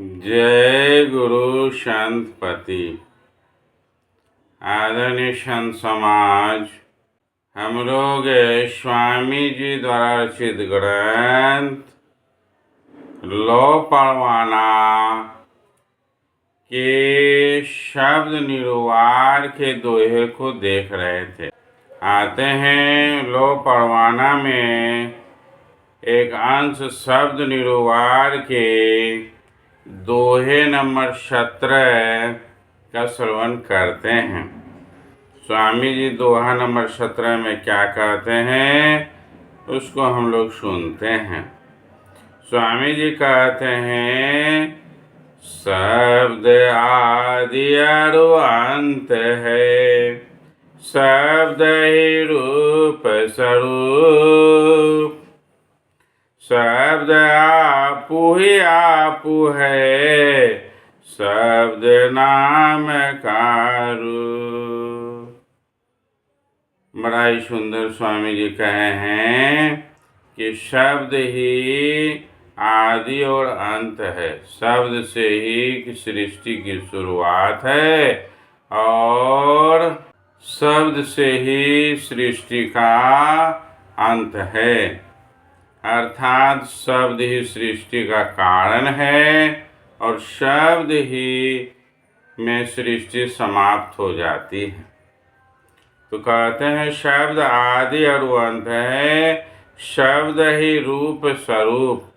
जय गुरु संतपति। आदरणीय संत समाज, हम लोग स्वामी जी द्वारा रचित ग्रंथ लो परवाना के शब्द निरुवार के दोहे को देख रहे थे। आते हैं लो परवाना में एक अंश शब्द निरुवार के दोहे नंबर 17 का श्रवण करते हैं। स्वामी जी दोहा नंबर 17 में क्या कहते हैं उसको हम लोग सुनते हैं। स्वामी जी कहते हैं, शब्द आदि अरु अंत है, शब्द ही रूप स्वरूप, शब्द आपू ही आपू है, शब्द नाम का रूप। बड़ा ही सुंदर स्वामी जी कहे हैं कि शब्द ही आदि और अंत है। शब्द से ही सृष्टि की शुरुआत है और शब्द से ही सृष्टि का अंत है। अर्थात शब्द ही सृष्टि का कारण है और शब्द ही में सृष्टि समाप्त हो जाती है। तो कहते हैं शब्द आदि और अंत है, शब्द ही रूप स्वरूप,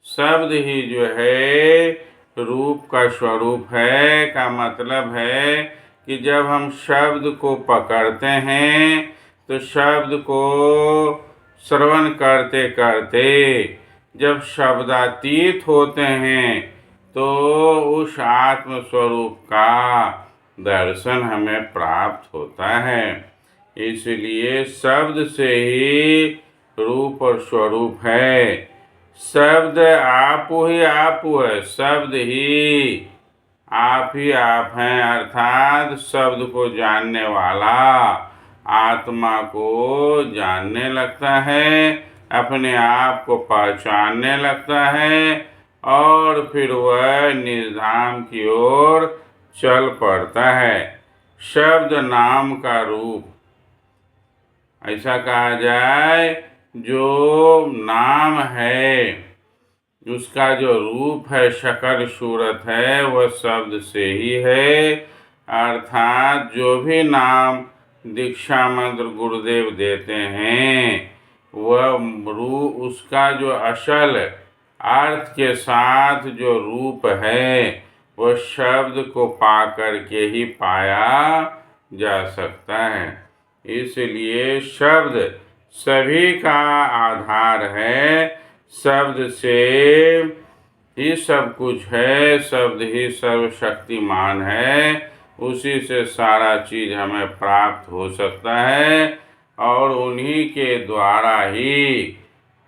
शब्द ही जो है रूप का स्वरूप है। का मतलब है कि जब हम शब्द को पकड़ते हैं तो शब्द को श्रवण करते करते जब शब्दातीत होते हैं तो उस आत्म स्वरूप का दर्शन हमें प्राप्त होता है। इसलिए शब्द से ही रूप और स्वरूप है। शब्द आपू ही आपू है, शब्द ही आप हैं। अर्थात शब्द को जानने वाला आत्मा को जानने लगता है, अपने आप को पहचानने लगता है और फिर वह निर्धाम की ओर चल पड़ता है। शब्द नाम का रूप, ऐसा कहा जाए जो नाम है उसका जो रूप है, शक्ल सूरत है, वह शब्द से ही है। अर्थात जो भी नाम दीक्षा मंत्र गुरुदेव देते हैं वह उसका जो असल अर्थ के साथ जो रूप है वह शब्द को पा करके ही पाया जा सकता है। इसलिए शब्द सभी का आधार है, शब्द से ही सब कुछ है, शब्द ही सर्वशक्तिमान है, उसी से सारा चीज हमें प्राप्त हो सकता है और उन्हीं के द्वारा ही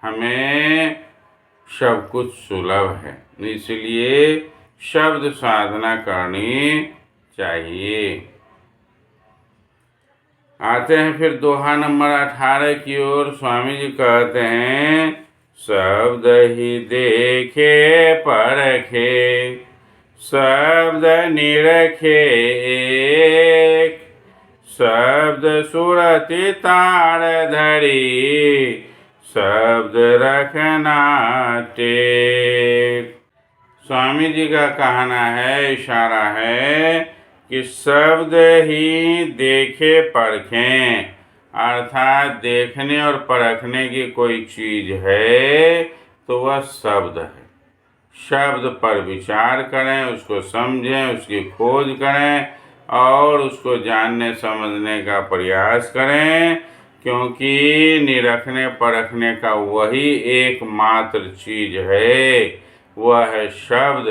हमें सब कुछ सुलभ है। इसलिए शब्द साधना करनी चाहिए। आते हैं फिर दोहा नंबर 18 की ओर। स्वामी जी कहते हैं, शब्द ही देखे परखे, शब्द निरखे एक, शब्द सुरति तार धरी, शब्द रखना टेक। स्वामी जी का कहना है, इशारा है कि शब्द ही देखे परखें, अर्थात देखने और परखने की कोई चीज है तो वह शब्द है। शब्द पर विचार करें, उसको समझें, उसकी खोज करें और उसको जानने समझने का प्रयास करें, क्योंकि निरखने परखने का वही एकमात्र चीज है, वह है शब्द।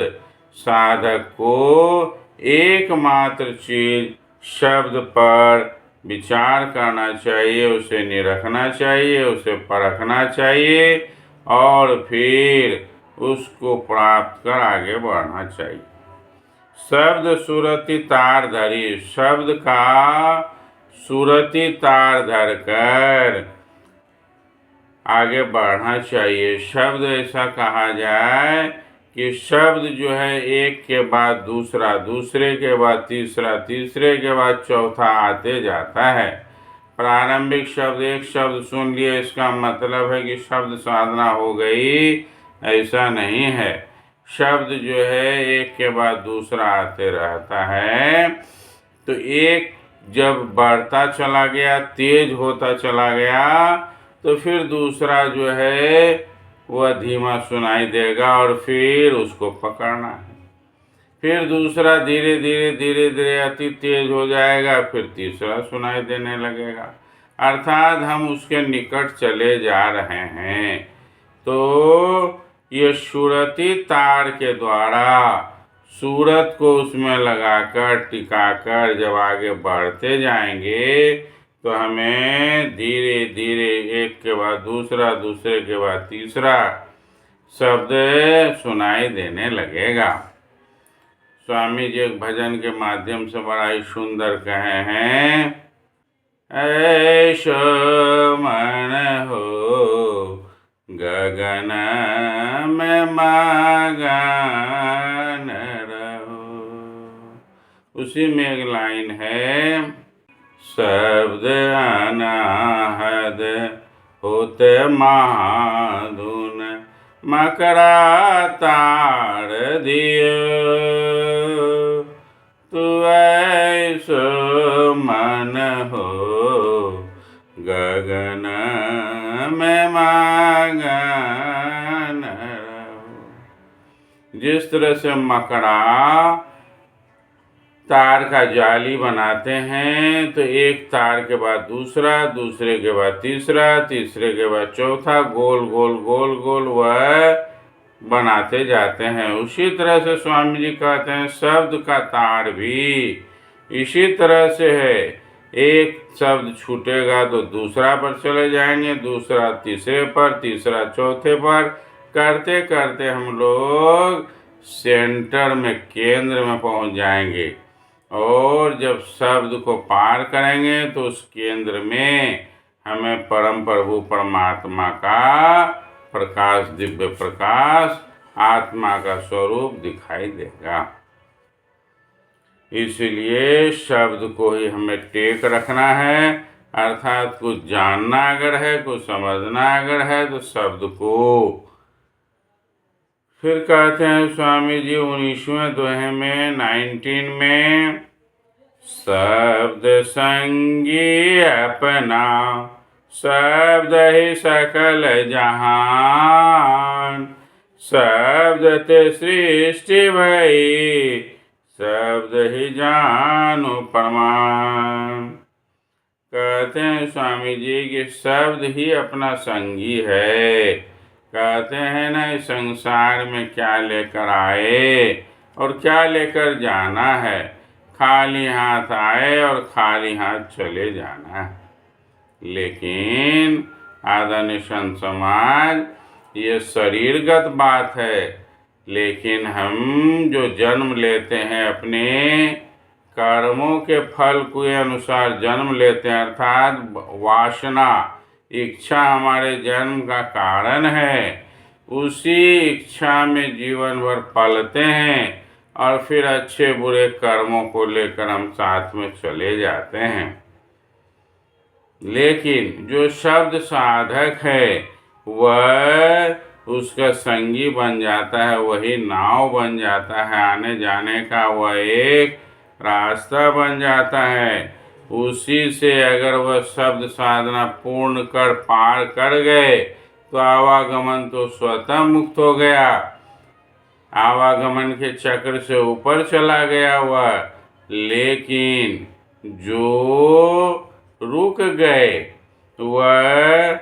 साधक को एकमात्र चीज शब्द पर विचार करना चाहिए, उसे निरखना चाहिए, उसे परखना चाहिए और फिर उसको प्राप्त कर आगे बढ़ना चाहिए। शब्द सुरति तार धरी, शब्द का सुरति तार धरकर आगे बढ़ना चाहिए। शब्द ऐसा कहा जाए कि शब्द जो है एक के बाद दूसरा, दूसरे के बाद तीसरा, तीसरे के बाद चौथा आते जाता है। प्रारंभिक शब्द एक शब्द सुन लिए इसका मतलब है कि शब्द साधना हो गई, ऐसा नहीं है। शब्द जो है एक के बाद दूसरा आते रहता है। तो एक जब बढ़ता चला गया, तेज होता चला गया, तो फिर दूसरा जो है वह धीमा सुनाई देगा और फिर उसको पकड़ना है। फिर दूसरा धीरे धीरे धीरे धीरे अति तेज हो जाएगा, फिर तीसरा सुनाई देने लगेगा। अर्थात हम उसके निकट चले जा रहे हैं। तो ये सुरती तार के द्वारा सूरत को उसमें लगाकर टिकाकर जब आगे बढ़ते जाएंगे तो हमें धीरे धीरे एक के बाद दूसरा, दूसरे के बाद तीसरा शब्द सुनाई देने लगेगा। स्वामी जी एक भजन के माध्यम से बड़ा ही सुंदर कहे हैं, ऐसो मन हो गगन में मगन रहो। उसी में एक लाइन है, शब्द अनाहद होते महाधुन मकरा तार दियो। तू ऐसो मन हो गगन में मगन रहो। जिस तरह से मकड़ा तार का जाली बनाते हैं तो एक तार के बाद दूसरा, दूसरे के बाद तीसरा, तीसरे के बाद चौथा, गोल गोल गोल गोल वह बनाते जाते हैं। उसी तरह से स्वामी जी कहते हैं शब्द का तार भी इसी तरह से है। एक शब्द छूटेगा तो दूसरा पर चले जाएंगे, दूसरा तीसरे पर, तीसरा चौथे पर, करते करते हम लोग सेंटर में, केंद्र में पहुंच जाएंगे। और जब शब्द को पार करेंगे तो उस केंद्र में हमें परम प्रभु परमात्मा का प्रकाश, दिव्य प्रकाश, आत्मा का स्वरूप दिखाई देगा। इसलिए शब्द को ही हमें टेक रखना है। अर्थात कुछ जानना अगर है, कुछ समझना अगर है तो शब्द को। फिर कहते हैं स्वामी जी 19वें दोहे में 19 में, शब्द संगी अपना शब्द ही सकल जहान। शब्द ते सृष्टि भई शब्द ही जानो प्रमाण। कहते हैं स्वामी जी कि शब्द ही अपना संगी है। कहते हैं ना, इस संसार में क्या लेकर आए और क्या लेकर जाना है। खाली हाथ आए और खाली हाथ चले जाना है। लेकिन आदरणीय संत समाज, ये शरीरगत बात है। लेकिन हम जो जन्म लेते हैं अपने कर्मों के फल के अनुसार जन्म लेते हैं, अर्थात वासना, इच्छा हमारे जन्म का कारण है। उसी इच्छा में जीवन भर पलते हैं और फिर अच्छे बुरे कर्मों को लेकर हम साथ में चले जाते हैं। लेकिन जो शब्द साधक है वह उसका संगी बन जाता है, वही नाव बन जाता है आने जाने का, वह एक रास्ता बन जाता है। उसी से अगर वह शब्द साधना पूर्ण कर पार कर गए तो आवागमन तो स्वतः मुक्त हो गया, आवागमन के चक्र से ऊपर चला गया वह। लेकिन जो रुक गए वह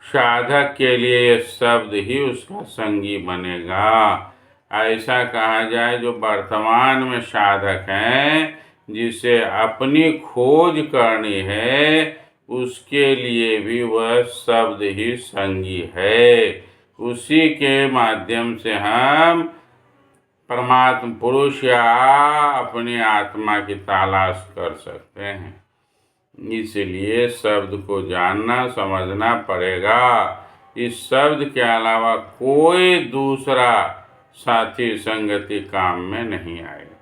साधक के लिए शब्द ही उसका संगी बनेगा। ऐसा कहा जाए जो वर्तमान में साधक हैं, जिसे अपनी खोज करनी है, उसके लिए भी वह शब्द ही संगी है। उसी के माध्यम से हम परमात्मा पुरुष या अपनी आत्मा की तलाश कर सकते हैं। इसलिए शब्द को जानना समझना पड़ेगा। इस शब्द के अलावा कोई दूसरा साथी संगति काम में नहीं आएगा।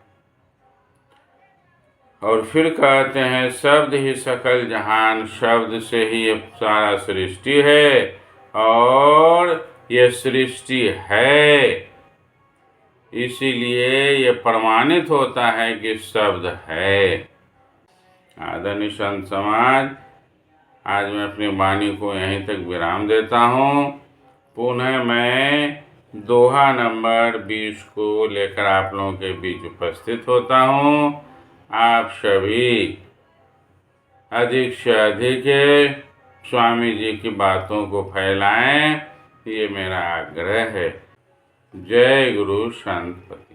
और फिर कहते हैं शब्द ही सकल जहान, शब्द से ही ये सारा सृष्टि है और ये सृष्टि है, इसीलिए ये प्रमाणित होता है कि शब्द है। आदरणीय संत समाज, आज मैं अपनी वाणी को यहीं तक विराम देता हूँ। पुनः मैं दोहा नंबर 20 को लेकर आप लोगों के बीच उपस्थित होता हूँ। आप सभी अधिक से अधिक स्वामी जी की बातों को फैलाएं, ये मेरा आग्रह है। जय गुरु संतपति।